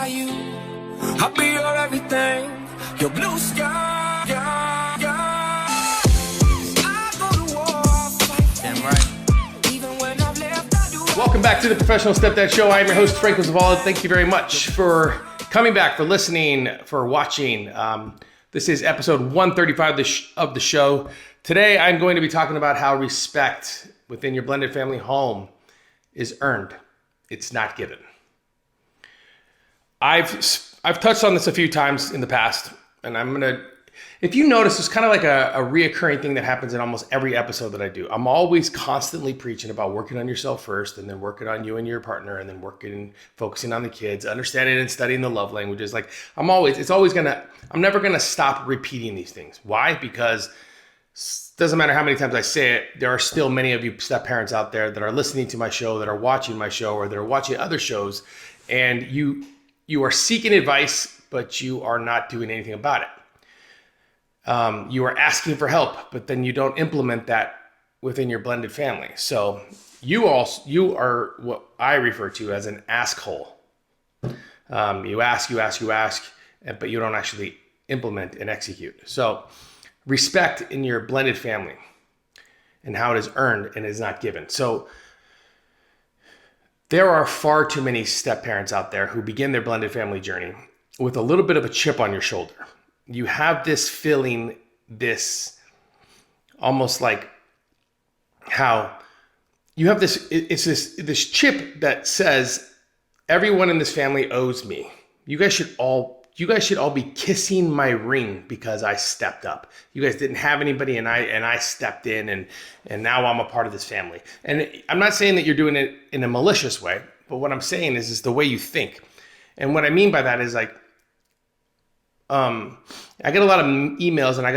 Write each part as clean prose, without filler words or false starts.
by you. I'll be your everything, your blue sky. I go to war, fight. Damn right. Even when I've left, I do. Welcome back to the Professional Stepdad Show. I am your host, Franco Zavala. Thank you very much for coming back, for listening, for watching. This is episode 135 of the show. Today, I'm going to be talking about how respect within your blended family home is earned. It's not given. I've touched on this a few times in the past, and I'm gonna. If you notice, it's kind of like a reoccurring thing that happens in almost every episode that I do. I'm always constantly preaching about working on yourself first, and then working on you and your partner, and then focusing on the kids, understanding and studying the love languages. Like I'm never gonna stop repeating these things. Why? Because it doesn't matter how many times I say it, there are still many of you step parents out there that are listening to my show, that are watching my show, or that are watching other shows, and you are seeking advice, but you are not doing anything about it. You are asking for help, but then you don't implement that within your blended family. So you are what I refer to as an askhole. You ask, but you don't actually implement and execute. So respect in your blended family and how it is earned and is not given. So there are far too many step parents out there who begin their blended family journey with a little bit of a chip on your shoulder. You have this feeling, this almost like how you have this chip that says everyone in this family owes me. You guys should all be kissing my ring because I stepped up. You guys didn't have anybody and I stepped in and now I'm a part of this family. And I'm not saying that you're doing it in a malicious way, but what I'm saying is the way you think. And what I mean by that is like, I get a lot of emails and I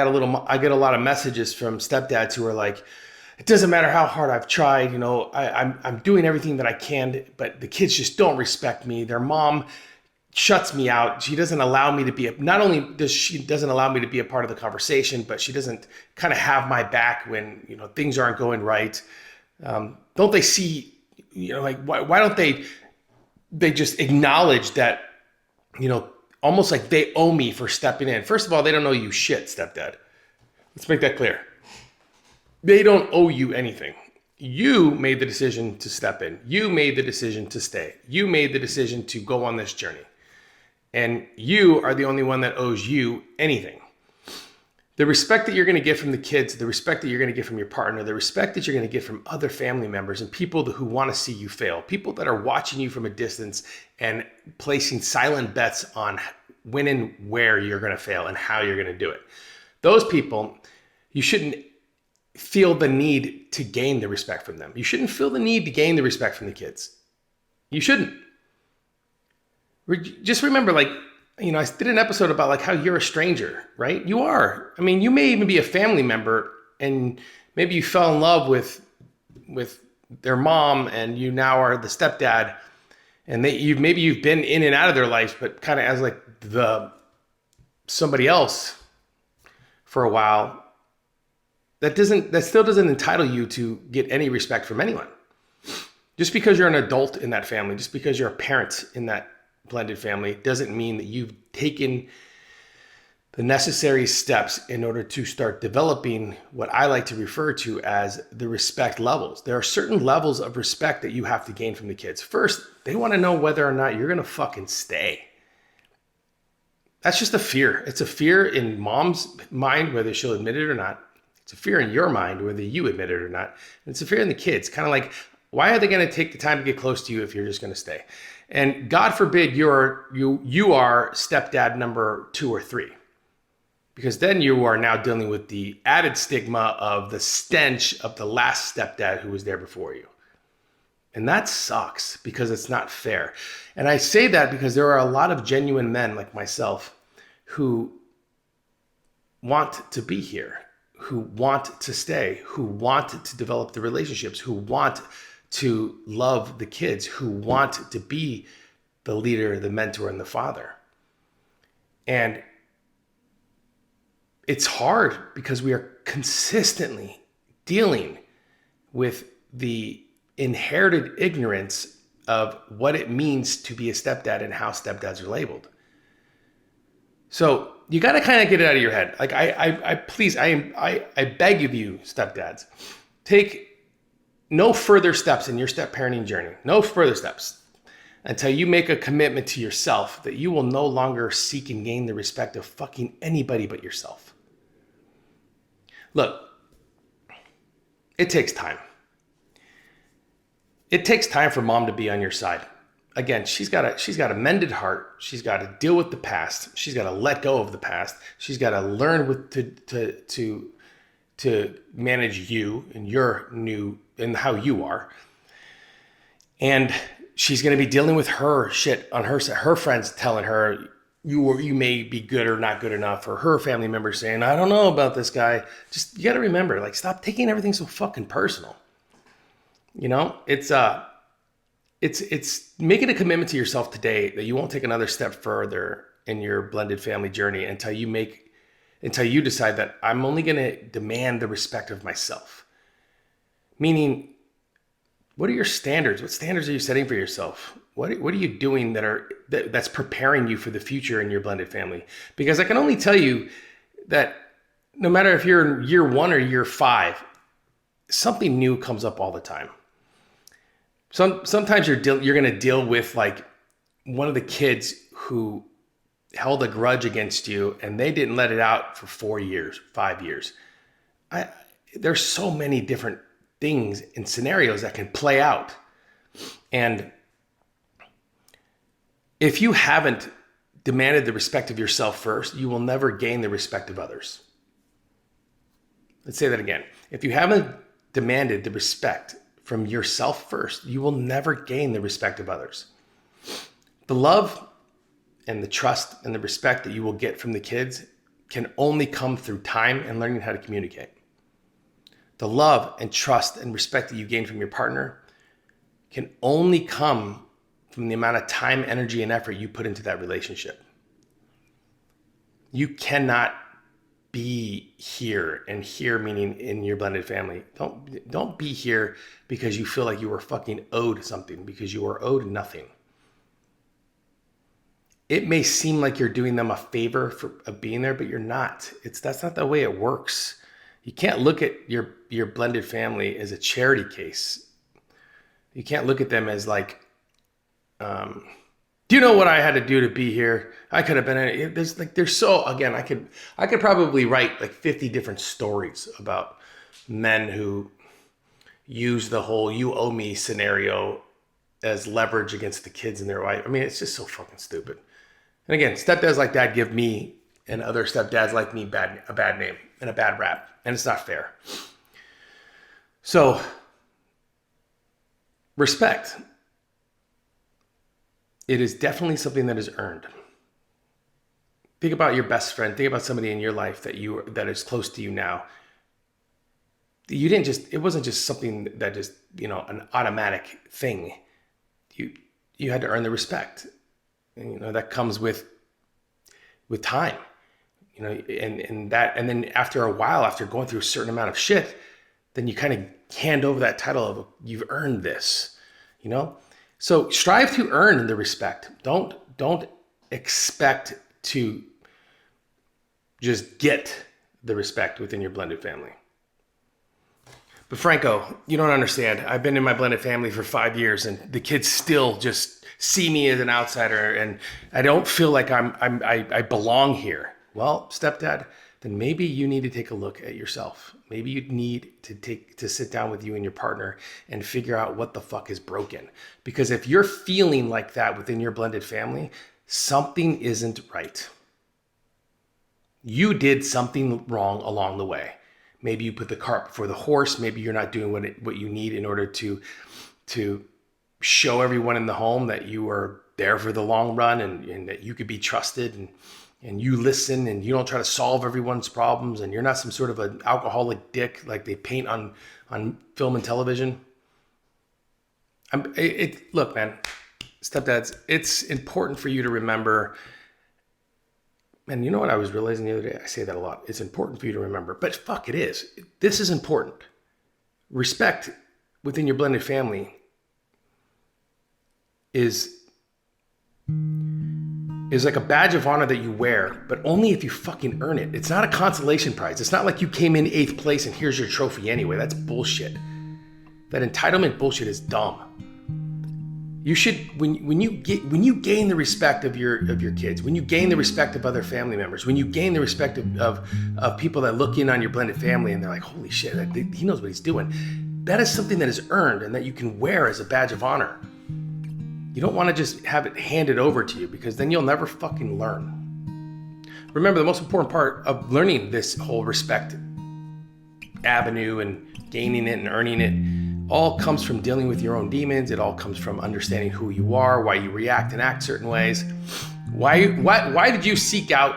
get a lot of messages from stepdads who are like, it doesn't matter how hard I've tried, I'm doing everything that I can, but the kids just don't respect me. Their mom shuts me out. She doesn't allow me to be not only does she doesn't allow me to be a part of the conversation, but she doesn't kind of have my back when, things aren't going right. Don't they see, why don't they just acknowledge that, almost like they owe me for stepping in. First of all, they don't owe you shit, stepdad. Let's make that clear. They don't owe you anything. You made the decision to step in. You made the decision to stay. You made the decision to go on this journey. And you are the only one that owes you anything. The respect that you're going to get from the kids, the respect that you're going to get from your partner, the respect that you're going to get from other family members and people who want to see you fail, people that are watching you from a distance and placing silent bets on when and where you're going to fail and how you're going to do it. Those people, you shouldn't feel the need to gain the respect from them. You shouldn't feel the need to gain the respect from the kids. You shouldn't. Just remember, I did an episode about how you're a stranger, right? You are. I mean, you may even be a family member and maybe you fell in love with their mom and you now are the stepdad and maybe you've been in and out of their life, but kind of as somebody else for a while. That still doesn't entitle you to get any respect from anyone. Just because you're an adult in that family, just because you're a parent in that blended family doesn't mean that you've taken the necessary steps in order to start developing what I like to refer to as the respect levels. There are certain levels of respect that you have to gain from the kids. First, they want to know whether or not you're going to fucking stay. That's just a fear. It's a fear in mom's mind, whether she'll admit it or not. It's a fear in your mind, whether you admit it or not. And it's a fear in the kids. Kind of like, why are they going to take the time to get close to you if you're just going to stay? And God forbid you are stepdad number 2 or 3, because then you are now dealing with the added stigma of the stench of the last stepdad who was there before you. And that sucks because it's not fair. And I say that because there are a lot of genuine men like myself who want to be here, who want to stay, who want to develop the relationships, who want to love the kids, who want to be the leader, the mentor, and the father. And it's hard because we are consistently dealing with the inherited ignorance of what it means to be a stepdad and how stepdads are labeled. So you got to kind of get it out of your head. Like I beg of you, stepdads, take no further steps in your step parenting journey. No further steps until you make a commitment to yourself that you will no longer seek and gain the respect of fucking anybody but yourself. Look, it takes time. It takes time for mom to be on your side. Again, she's got a mended heart. She's got to deal with the past. She's got to let go of the past. She's got to learn to manage you and your new and how you are. And she's going to be dealing with her shit on her friends telling her you may be good or not good enough, or her family members saying, I don't know about this guy. Just, you got to remember, like, stop taking everything so fucking personal. You know, it's making a commitment to yourself today that you won't take another step further in your blended family journey until you decide that I'm only going to demand the respect of myself. Meaning, what are your standards? What standards are you setting for yourself? What are you doing that's preparing you for the future in your blended family? Because I can only tell you that no matter if you're in year 1 or year 5, something new comes up all the time. Sometimes you're going to deal with like one of the kids who held a grudge against you and they didn't let it out for 4 years, 5 years. There's so many different things and scenarios that can play out. And if you haven't demanded the respect of yourself first, you will never gain the respect of others. Let's say that again. If you haven't demanded the respect from yourself first, you will never gain the respect of others. The love and the trust and the respect that you will get from the kids can only come through time and learning how to communicate. The love and trust and respect that you gain from your partner can only come from the amount of time, energy, and effort you put into that relationship. You cannot be here, and here meaning in your blended family. Don't be here because you feel like you were fucking owed something, because you were owed nothing. It may seem like you're doing them a favor of being there, but you're not. That's not the way it works. You can't look at your blended family as a charity case. You can't look at them as like, do you know what I had to do to be here? I could have been. There's so, again, I could probably write like 50 different stories about men who use the whole "you owe me" scenario as leverage against the kids and their wife. I mean, it's just so fucking stupid. And again, stepdads like that give me and other stepdads like me a bad name and a bad rap, and it's not fair. So, respect. It is definitely something that is earned. Think about your best friend. Think about somebody in your life that is close to you now. It wasn't just something that just, an automatic thing. You had to earn the respect. And, that comes with time. And then after a while, after going through a certain amount of shit, then you kind of hand over that title of, you've earned this, So strive to earn the respect. Don't expect to just get the respect within your blended family. But Franco, you don't understand. I've been in my blended family for 5 years, and the kids still just see me as an outsider, and I don't feel like I belong here. Well, stepdad, then maybe you need to take a look at yourself. Maybe you need to sit down with you and your partner and figure out what the fuck is broken. Because if you're feeling like that within your blended family, something isn't right. You did something wrong along the way. Maybe you put the cart before the horse. Maybe you're not doing what you need in order to show everyone in the home that you are there for the long run and that you could be trusted and you listen and you don't try to solve everyone's problems and you're not some sort of an alcoholic dick like they paint on film and television. Look, man, stepdads, it's important for you to remember. And you know what I was realizing the other day? I say that a lot. It's important for you to remember, but fuck, it is. This is important. Respect within your blended family is like a badge of honor that you wear, but only if you fucking earn it. It's not a consolation prize. It's not like you came in 8th place and here's your trophy anyway. That's bullshit. That entitlement bullshit is dumb. You should, when you gain the respect of your kids, when you gain the respect of other family members, when you gain the respect of people that look in on your blended family and they're like, holy shit, he knows what he's doing. That is something that is earned and that you can wear as a badge of honor. You don't want to just have it handed over to you, because then you'll never fucking learn. Remember, the most important part of learning this whole respect avenue and gaining it and earning it all comes from dealing with your own demons. It all comes from understanding who you are, why you react and act certain ways. Why did you seek out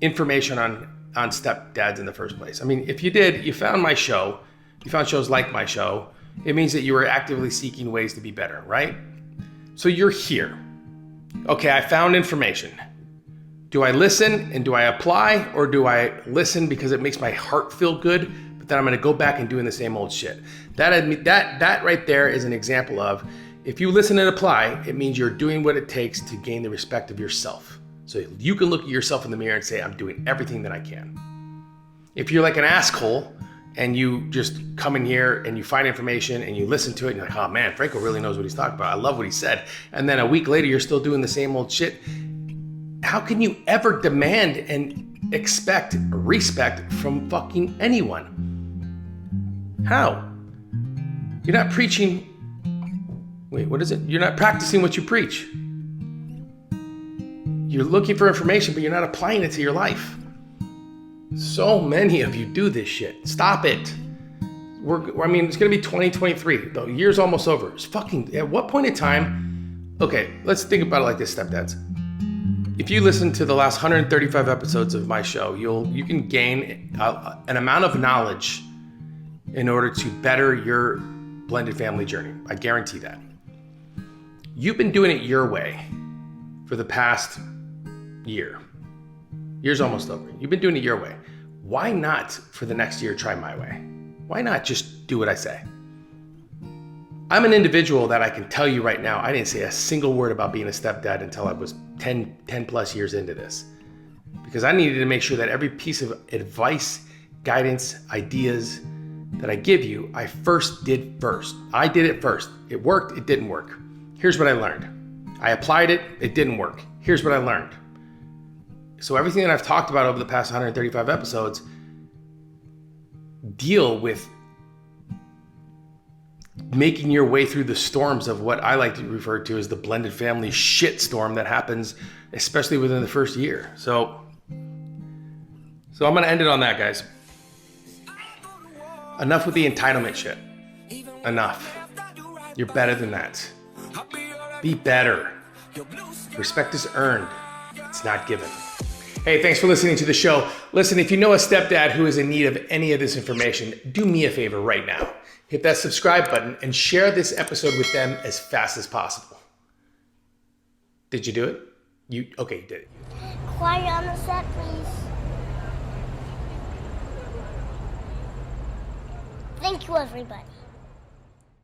information on stepdads in the first place? I mean, if you did, you found my show, you found shows like my show, it means that you were actively seeking ways to be better, right? So you're here. Okay, I found information. Do I listen and do I apply, or do I listen because it makes my heart feel good, but then I'm gonna go back and doing the same old shit? That right there is an example of, if you listen and apply, it means you're doing what it takes to gain the respect of yourself. So you can look at yourself in the mirror and say, I'm doing everything that I can. If you're like an asshole and you just come in here and you find information and you listen to it and you're like, oh man, Franco really knows what he's talking about. I love what he said. And then a week later, you're still doing the same old shit. How can you ever demand and expect respect from fucking anyone? How? You're not preaching. Wait, what is it? You're not practicing what you preach. You're looking for information, but you're not applying it to your life. So many of you do this shit. Stop it. It's going to be 2023. The year's almost over. It's fucking, at what point in time? Okay, let's think about it like this, stepdads. If you listen to the last 135 episodes of my show, you can gain an amount of knowledge in order to better your blended family journey. I guarantee that. You've been doing it your way for the past year. Year's almost over. You've been doing it your way. Why not for the next year try my way? Why not just do what I say? I'm an individual that I can tell you right now, I didn't say a single word about being a stepdad until I was 10 plus years into this. Because I needed to make sure that every piece of advice, guidance, ideas that I give you, I did first. I did it first. It worked, it didn't work. Here's what I learned. I applied it, it didn't work. Here's what I learned. So everything that I've talked about over the past 135 episodes deal with making your way through the storms of what I like to refer to as the blended family shit storm that happens, especially within the first year. So I'm going to end it on that, guys. Enough with the entitlement shit. Enough. You're better than that. Be better. Respect is earned. It's not given. Hey, thanks for listening to the show. Listen, if you know a stepdad who is in need of any of this information, do me a favor right now. Hit that subscribe button and share this episode with them as fast as possible. Did you do it? Okay, you did it. Quiet on the set, please. Thank you, everybody.